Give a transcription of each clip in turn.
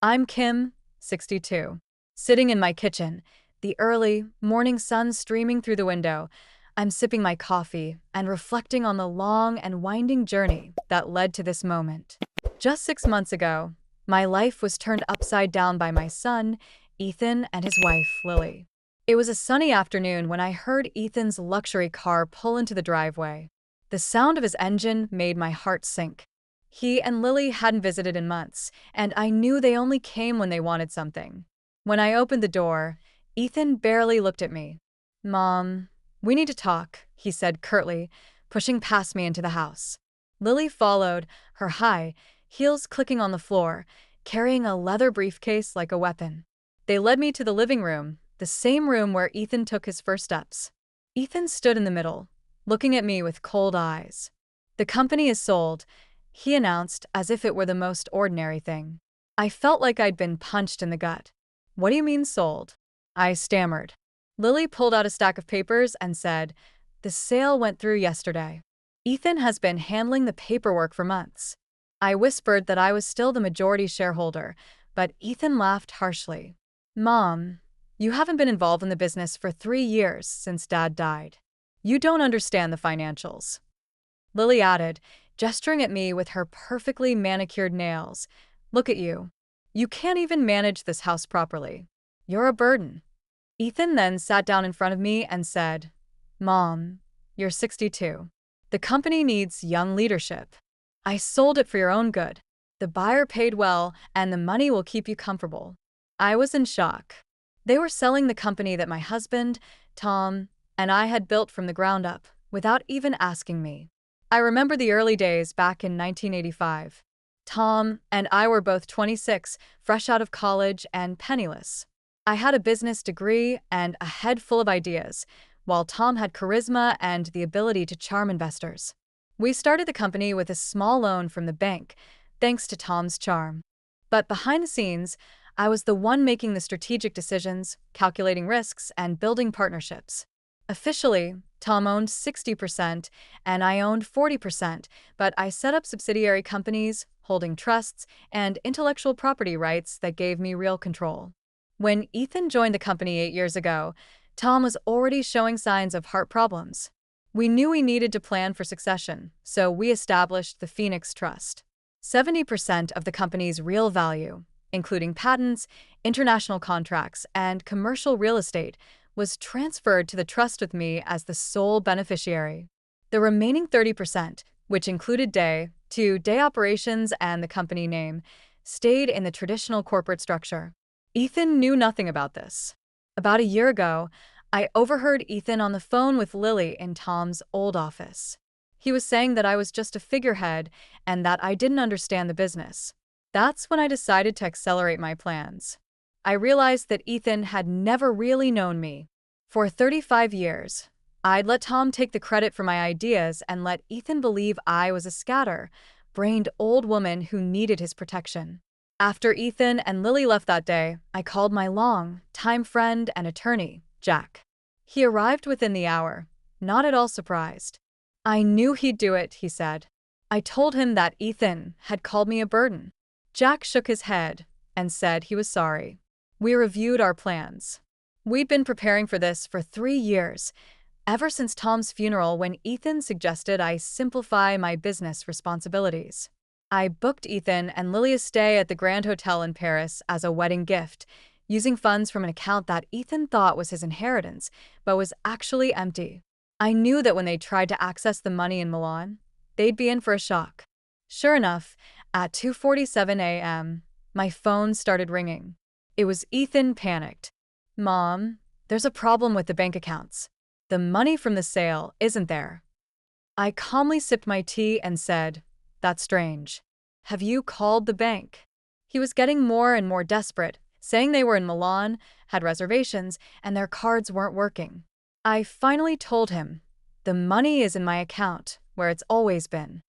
I'm Kim, 62, sitting in my kitchen, the early morning sun streaming through the window. I'm sipping my coffee and reflecting on the long and winding journey that led to this moment. Just 6 months ago, my life was turned upside down by my son, Ethan, and his wife, Lily. It was a sunny afternoon when I heard Ethan's luxury car pull into the driveway. The sound of his engine made my heart sink. He and Lily hadn't visited in months, and I knew they only came when they wanted something. When I opened the door, Ethan barely looked at me. "Mom, we need to talk," he said curtly, pushing past me into the house. Lily followed, her high heels clicking on the floor, carrying a leather briefcase like a weapon. They led me to the living room, the same room where Ethan took his first steps. Ethan stood in the middle, looking at me with cold eyes. "The company is sold," he announced as if it were the most ordinary thing. I felt like I'd been punched in the gut. "What do you mean sold?" I stammered. Lily pulled out a stack of papers and said, "The sale went through yesterday. Ethan has been handling the paperwork for months." I whispered that I was still the majority shareholder, but Ethan laughed harshly. "Mom, you haven't been involved in the business for 3 years since Dad died. You don't understand the financials." Lily added, gesturing at me with her perfectly manicured nails. "Look at you. You can't even manage this house properly. You're a burden." Ethan then sat down in front of me and said, "Mom, you're 62. The company needs young leadership. I sold it for your own good. The buyer paid well, and the money will keep you comfortable." I was in shock. They were selling the company that my husband, Tom, and I had built from the ground up, without even asking me. I remember the early days back in 1985. Tom and I were both 26, fresh out of college and penniless. I had a business degree and a head full of ideas, while Tom had charisma and the ability to charm investors. We started the company with a small loan from the bank, thanks to Tom's charm. But behind the scenes, I was the one making the strategic decisions, calculating risks, and building partnerships. Officially, Tom owned 60% and I owned 40%, but I set up subsidiary companies, holding trusts, and intellectual property rights that gave me real control. When Ethan joined the company 8 years ago, Tom was already showing signs of heart problems. We knew we needed to plan for succession, so we established the Phoenix Trust. 70% of the company's real value, including patents, international contracts, and commercial real estate, was transferred to the trust with me as the sole beneficiary. The remaining 30%, which included day-to-day operations and the company name, stayed in the traditional corporate structure. Ethan knew nothing about this. About a year ago, I overheard Ethan on the phone with Lily in Tom's old office. He was saying that I was just a figurehead and that I didn't understand the business. That's when I decided to accelerate my plans. I realized that Ethan had never really known me. For 35 years, I'd let Tom take the credit for my ideas and let Ethan believe I was a scatter-brained old woman who needed his protection. After Ethan and Lily left that day, I called my long-time friend and attorney, Jack. He arrived within the hour, not at all surprised. "I knew he'd do it," he said. I told him that Ethan had called me a burden. Jack shook his head and said he was sorry. We reviewed our plans. We'd been preparing for this for 3 years, ever since Tom's funeral when Ethan suggested I simplify my business responsibilities. I booked Ethan and Lily a stay at the Grand Hotel in Paris as a wedding gift, using funds from an account that Ethan thought was his inheritance, but was actually empty. I knew that when they tried to access the money in Milan, they'd be in for a shock. Sure enough, at 2:47 a.m., my phone started ringing. It was Ethan, panicked. "Mom, there's a problem with the bank accounts. The money from the sale isn't there." I calmly sipped my tea and said, "That's strange. Have you called the bank?" He was getting more and more desperate, saying they were in Milan, had reservations, and their cards weren't working. I finally told him, "The money is in my account, where it's always been."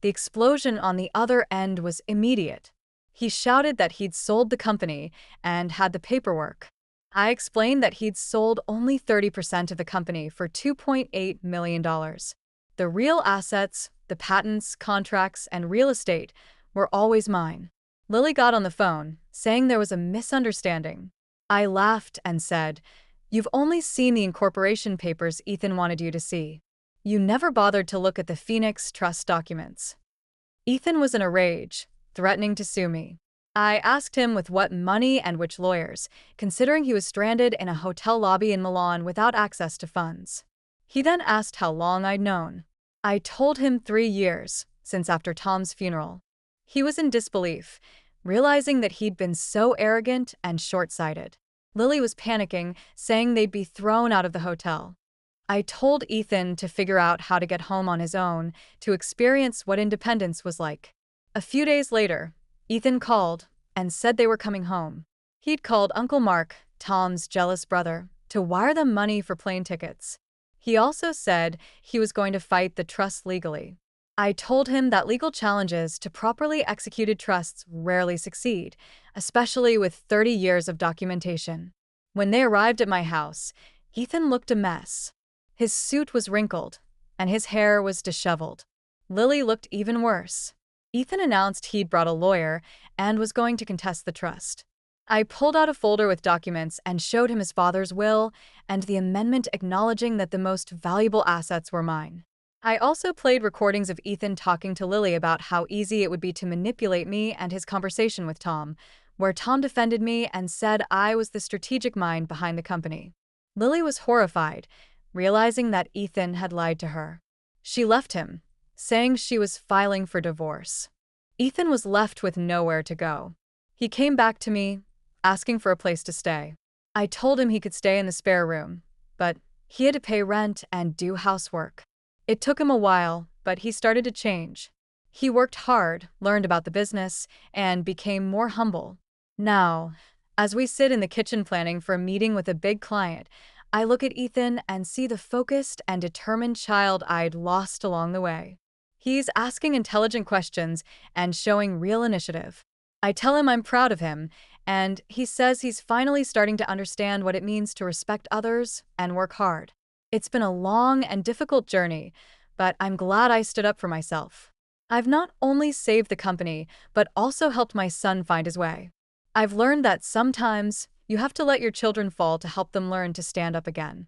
The explosion on the other end was immediate. He shouted that he'd sold the company and had the paperwork. I explained that he'd sold only 30% of the company for $2.8 million. The real assets, the patents, contracts, and real estate, were always mine. Lily got on the phone, saying there was a misunderstanding. I laughed and said, "You've only seen the incorporation papers Ethan wanted you to see. You never bothered to look at the Phoenix Trust documents." Ethan was in a rage, threatening to sue me. I asked him with what money and which lawyers, considering he was stranded in a hotel lobby in Milan without access to funds. He then asked how long I'd known. I told him 3 years, since after Tom's funeral. He was in disbelief, realizing that he'd been so arrogant and short-sighted. Lily was panicking, saying they'd be thrown out of the hotel. I told Ethan to figure out how to get home on his own, to experience what independence was like. A few days later, Ethan called and said they were coming home. He'd called Uncle Mark, Tom's jealous brother, to wire them money for plane tickets. He also said he was going to fight the trust legally. I told him that legal challenges to properly executed trusts rarely succeed, especially with 30 years of documentation. When they arrived at my house, Ethan looked a mess. His suit was wrinkled, and his hair was disheveled. Lily looked even worse. Ethan announced he'd brought a lawyer and was going to contest the trust. I pulled out a folder with documents and showed him his father's will and the amendment acknowledging that the most valuable assets were mine. I also played recordings of Ethan talking to Lily about how easy it would be to manipulate me and his conversation with Tom, where Tom defended me and said I was the strategic mind behind the company. Lily was horrified, realizing that Ethan had lied to her. She left him, saying she was filing for divorce. Ethan was left with nowhere to go. He came back to me, asking for a place to stay. I told him he could stay in the spare room, but he had to pay rent and do housework. It took him a while, but he started to change. He worked hard, learned about the business, and became more humble. Now, as we sit in the kitchen planning for a meeting with a big client, I look at Ethan and see the focused and determined child I'd lost along the way. He's asking intelligent questions and showing real initiative. I tell him I'm proud of him, and he says he's finally starting to understand what it means to respect others and work hard. It's been a long and difficult journey, but I'm glad I stood up for myself. I've not only saved the company, but also helped my son find his way. I've learned that sometimes you have to let your children fall to help them learn to stand up again.